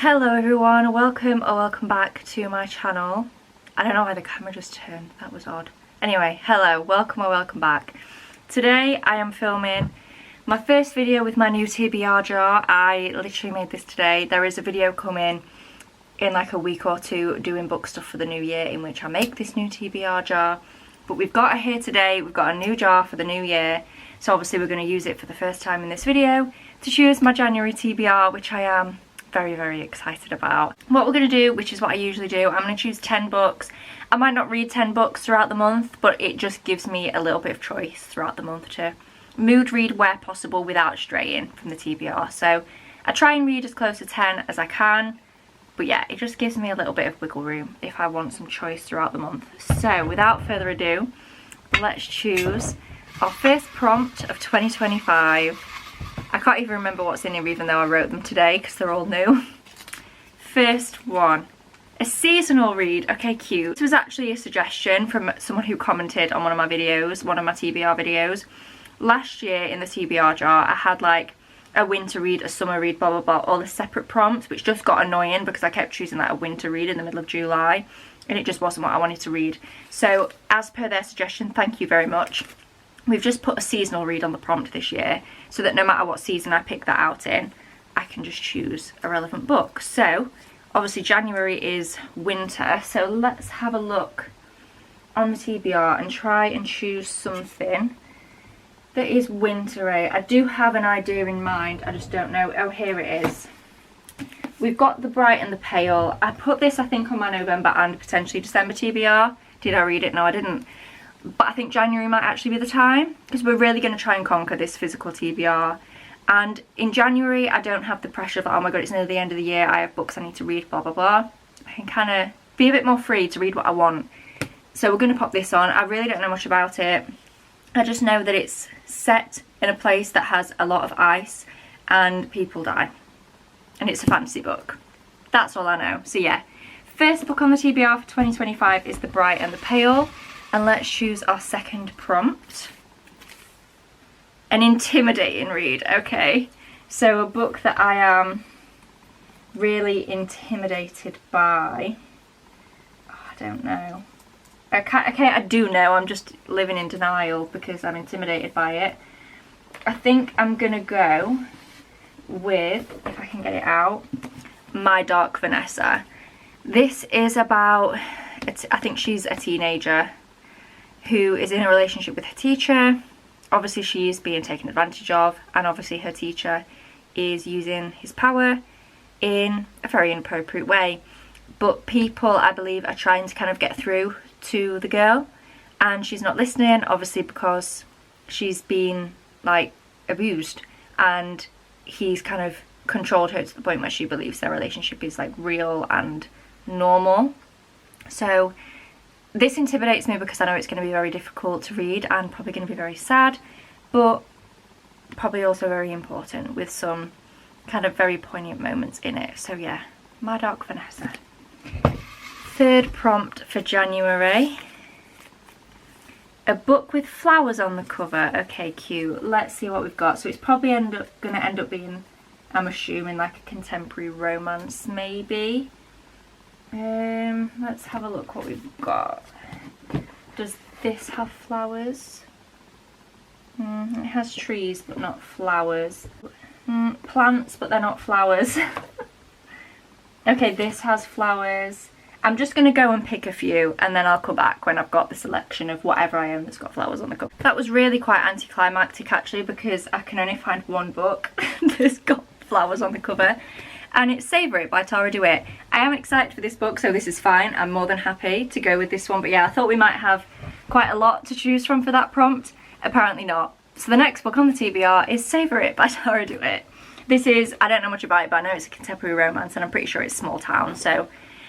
Hello everyone, welcome or welcome back to my channel. I don't know why the camera just turned, that was odd. Anyway, hello, welcome or welcome back. Today I am filming my first video with my new TBR jar. I literally made this today. There is a video coming in like a week or two doing book stuff for the new year in which I make this new TBR jar. But we've got it here today, we've got a new jar for the new year. So obviously we're going to use it for the first time in this video to choose my January TBR, which I am very excited about. What we're going to do, which is what I usually do, I'm going to choose 10 books. I might not read 10 books throughout the month, but it just gives me a little bit of choice throughout the month to mood read where possible without straying from the TBR. So I try and read as close to 10 as I can, but yeah, it just gives me a little bit of wiggle room if I want some choice throughout the month. So without further ado, let's choose our first prompt of 2025. I can't even remember what's in here even though I wrote them today because they're all new. First one, a seasonal read. Okay, cute. This was actually a suggestion from someone who commented on one of my videos, one of my TBR videos. Last year in the TBR jar, I had like a winter read, a summer read, blah blah blah, all the separate prompts, which just got annoying because I kept choosing like a winter read in the middle of July and it just wasn't what I wanted to read. So as per their suggestion, thank you very much. We've just put a seasonal read on the prompt this year so that no matter what season I pick that out in, I can just choose a relevant book. So obviously January is winter, so let's have a look on the TBR and try and choose something that is wintry. I do have an idea in mind, I just don't know. Oh, here it is. We've got The Bright and the Pale. I put this I think on my November and potentially December TBR. Did I read it? No, I didn't. But I think January might actually be the time because we're really going to try and conquer this physical TBR. And in January, I don't have the pressure that, oh my god, it's near the end of the year, I have books I need to read, blah, blah, blah. I can kind of be a bit more free to read what I want. So we're going to pop this on. I really don't know much about it. I just know that it's set in a place that has a lot of ice and people die. And it's a fantasy book. That's all I know. So yeah, first book on the TBR for 2025 is The Bright and the Pale. And let's choose our second prompt. An intimidating read. Okay, so a book that I am really intimidated by. Oh, I don't know. Okay, I do know. I'm just living in denial because I'm intimidated by it. I think I'm gonna go with, if I can get it out, My Dark Vanessa. This is about, I think she's a teenager who is in a relationship with her teacher. Obviously she's being taken advantage of, and obviously her teacher is using his power in a very inappropriate way. But people, I believe, are trying to kind of get through to the girl, and she's not listening, obviously because she's been like abused, and he's kind of controlled her to the point where she believes their relationship is like real and normal. So this intimidates me because I know it's going to be very difficult to read and probably going to be very sad, but probably also very important with some kind of very poignant moments in it. So yeah, My Dark Vanessa. Third prompt for January. A book with flowers on the cover. Okay, cute. Let's see what we've got. So it's probably going to end up being, I'm assuming, like a contemporary romance maybe. Let's have a look what we've got. Does this have flowers? It has trees but not flowers. Plants but they're not flowers. Okay, this has flowers. I'm just going to go and pick a few and then I'll come back when I've got the selection of whatever I own that's got flowers on the cover. That was really quite anticlimactic actually because I can only find one book that's got flowers on the cover. And it's Savour It by Tara DeWitt. I am excited for this book, so this is fine. I'm more than happy to go with this one. But yeah, I thought we might have quite a lot to choose from for that prompt. Apparently not. So the next book on the TBR is Savour It by Tara DeWitt. This is, I don't know much about it, but I know it's a contemporary romance and I'm pretty sure it's small town. So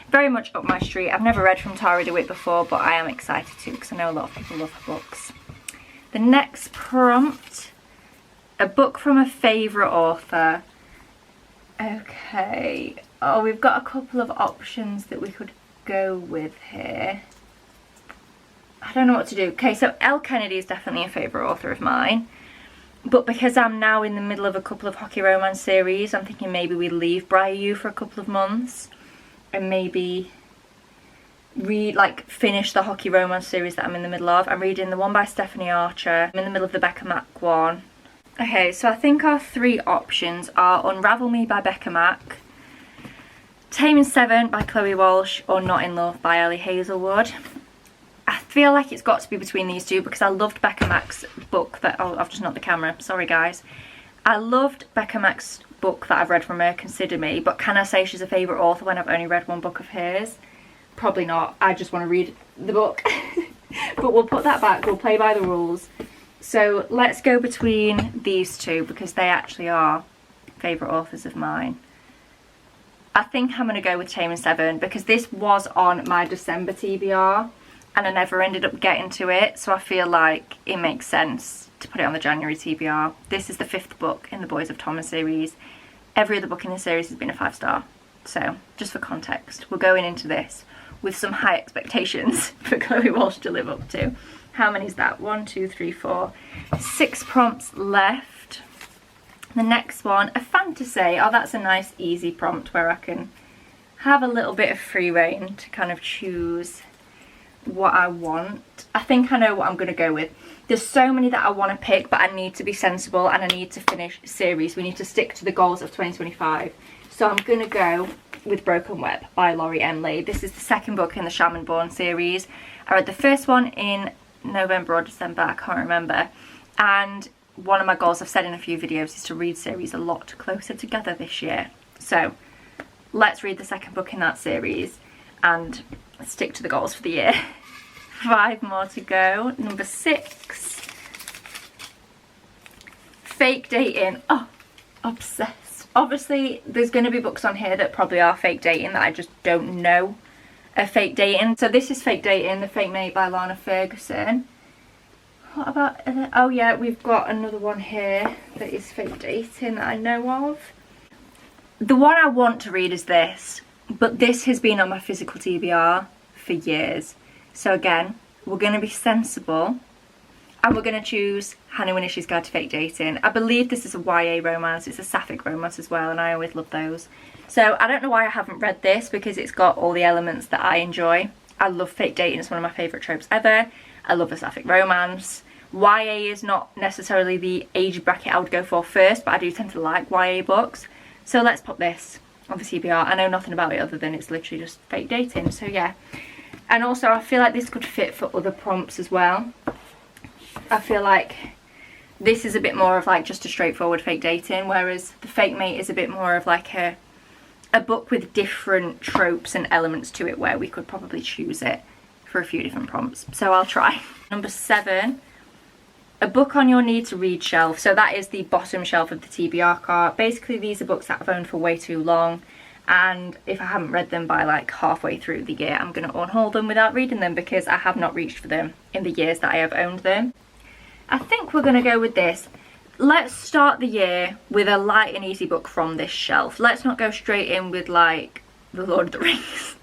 very much up my street. I've never read from Tara DeWitt before, but I am excited to because I know a lot of people love her books. The next prompt, a book from a favourite author. Okay, oh, we've got a couple of options that we could go with here. I don't know what to do. Okay, so Elle Kennedy is definitely a favourite author of mine. But because I'm now in the middle of a couple of hockey romance series, I'm thinking maybe we leave Briar for a couple of months and maybe finish the hockey romance series that I'm in the middle of. I'm reading the one by Stephanie Archer. I'm in the middle of the Becca Mack one. Okay, so I think our 3 options are Unravel Me by Becca Mack, Taming 7 by Chloe Walsh, or Not in Love by Ellie Hazelwood. I feel like it's got to be between these 2 because I loved Becca Mack's book that... Oh, I've just knocked the camera. Sorry, guys. I loved Becca Mack's book that I've read from her, Consider Me, but can I say she's a favourite author when I've only read one book of hers? Probably not. I just want to read the book. But we'll put that back. We'll play by the rules. So let's go between these 2 because they actually are favourite authors of mine. I think I'm going to go with Taming 7 because this was on my December TBR and I never ended up getting to it, so I feel like it makes sense to put it on the January TBR. This is the 5th book in the Boys of Thomas series. Every other book in the series has been a 5-star. So, just for context, we're going into this with some high expectations for Chloe Walsh to live up to. How many is that? 1, 2, 3, 4. 6 prompts left. The next one, a fantasy. Oh, that's a nice easy prompt where I can have a little bit of free reign to kind of choose what I want. I think I know what I'm going to go with. There's so many that I want to pick, but I need to be sensible and I need to finish series. We need to stick to the goals of 2025. So I'm going to go with Broken Web by Laurie M. Lee. This is the 2nd book in the Shaman Born series. I read the first one in November or December, I can't remember. And one of my goals I've said in a few videos is to read series a lot closer together this year. So let's read the 2nd book in that series and stick to the goals for the year. 5 more to go. Number 6. Fake dating. Oh, obsessed. Obviously, there's going to be books on here that probably are fake dating that I just don't know are fake dating. So this is Fake Dating, The Fake Mate by Lana Ferguson. What about... oh yeah, we've got another one here that is fake dating that I know of. The one I want to read is this, but this has been on my physical TBR for years. So again, we're going to be sensible and we're going to choose Hannah Winish's Guide to Fake Dating. I believe this is a YA romance. It's a sapphic romance as well, and I always love those. So I don't know why I haven't read this because it's got all the elements that I enjoy. I love fake dating. It's one of my favourite tropes ever. I love a sapphic romance. YA is not necessarily the age bracket I would go for first, but I do tend to like YA books. So let's put this on the TBR. I know nothing about it other than it's literally just fake dating. So yeah. And also I feel like this could fit for other prompts as well. I feel like this is a bit more of like just a straightforward fake dating, whereas The Fake Mate is a bit more of like a book with different tropes and elements to it where we could probably choose it for a few different prompts. So I'll try. Number 7, a book on your need to read shelf. So that is the bottom shelf of the TBR cart. Basically these are books that I've owned for way too long, and if I haven't read them by like halfway through the year, I'm going to unhaul them without reading them because I have not reached for them in the years that I have owned them. I think we're going to go with this. Let's start the year with a light and easy book from this shelf. Let's not go straight in with like The Lord of the Rings.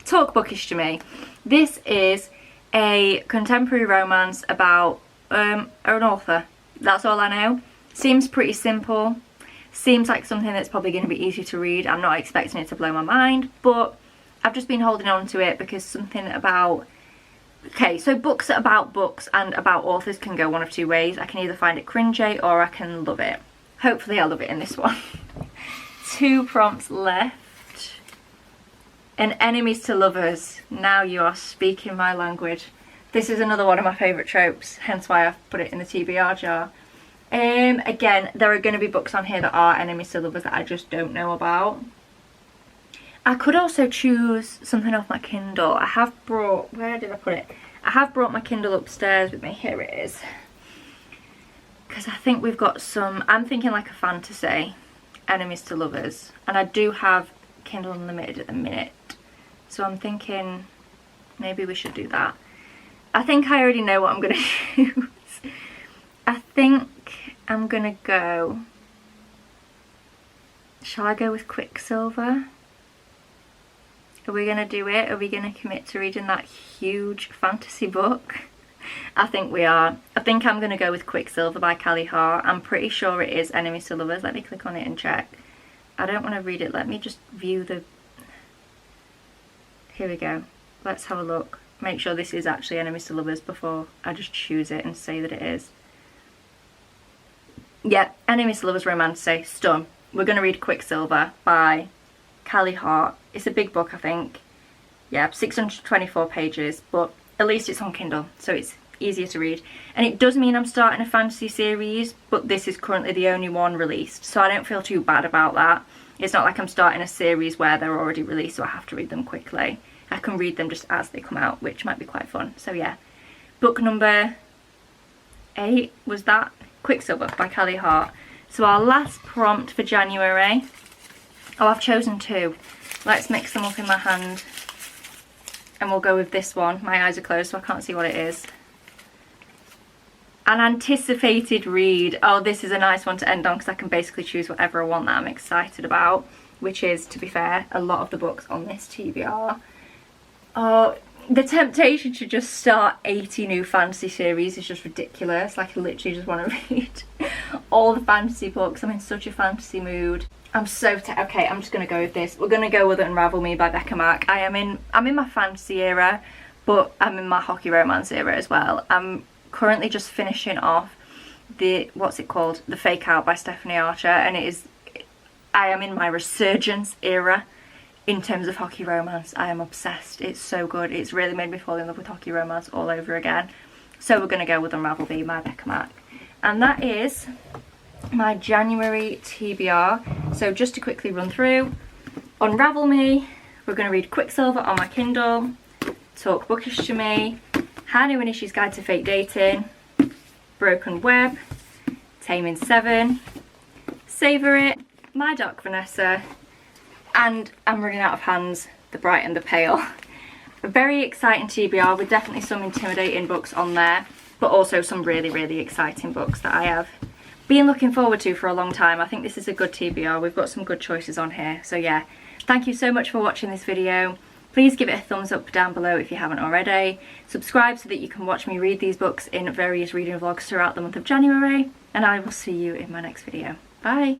Talk bookish to me. This is a contemporary romance about an author. That's all I know. Seems pretty simple. Seems like something that's probably going to be easy to read. I'm not expecting it to blow my mind, but I've just been holding on to it because something about... Okay, so books about books and about authors can go one of 2 ways. I can either find it cringy or I can love it. Hopefully I'll love it in this one. 2 prompts left. And enemies to lovers. Now you are speaking my language. This is another one of my favourite tropes, hence why I've put it in the TBR jar. Again, there are going to be books on here that are enemies to lovers that I just don't know about. I could also choose something off my Kindle. I have brought... Where did I put it? I have brought my Kindle upstairs with me. Here it is. Because I think we've got some... I'm thinking like a fantasy. Enemies to lovers. And I do have Kindle Unlimited at the minute. So I'm thinking maybe we should do that. I think I already know what I'm going to choose. I think I'm going to go... Shall I go with Quicksilver? Are we going to do it? Are we going to commit to reading that huge fantasy book? I think we are. I think I'm going to go with Quicksilver by Callie Hart. I'm pretty sure it is Enemies to Lovers. Let me click on it and check. I don't want to read it. Let me just view the... Here we go. Let's have a look. Make sure this is actually Enemies to Lovers before I just choose it and say that it is. Yeah, Enemies to Lovers Romantasy. Done. We're going to read Quicksilver by Callie Hart. It's a big book, I think. Yeah, 624 pages, but at least it's on Kindle, so it's easier to read. And it does mean I'm starting a fantasy series, but this is currently the only one released, so I don't feel too bad about that. It's not like I'm starting a series where they're already released, so I have to read them quickly. I can read them just as they come out, which might be quite fun. So yeah, book number 8 was that, Quicksilver by Callie Hart. So our last prompt for January, oh, I've chosen 2. Let's mix them up in my hand. And we'll go with this one. My eyes are closed so I can't see what it is. An anticipated read. Oh, this is a nice one to end on because I can basically choose whatever I want that I'm excited about. Which is, to be fair, a lot of the books on this TBR. Oh, the temptation to just start 80 new fantasy series is just ridiculous. Like, I literally just want to read all the fantasy books. I'm in such a fantasy mood. I'm so okay, I'm just going to go with this. We're going to go with Unravel Me by Becca Mack. I'm in my fantasy era, but I'm in my hockey romance era as well. I'm currently just finishing off the, what's it called? The Fake Out by Stephanie Archer, and I am in my resurgence era in terms of hockey romance. I am obsessed. It's so good. It's really made me fall in love with hockey romance all over again. So we're going to go with Unravel Me by Becca Mack. And that is my January TBR. So just to quickly run through, Unravel Me, we're going to read Quicksilver on my Kindle, Talk Bookish to Me, How New Initi's Guide to Fake Dating, Broken Web, Taming 7, Savour It, My Dark Vanessa, and I'm running out of hands, The Bright and the Pale. A very exciting TBR with definitely some intimidating books on there, but also some really, really exciting books that I have been looking forward to for a long time. I think this is a good TBR. We've got some good choices on here. So yeah, thank you so much for watching this video. Please give it a thumbs up down below if you haven't already. Subscribe so that you can watch me read these books in various reading vlogs throughout the month of January. And I will see you in my next video. Bye!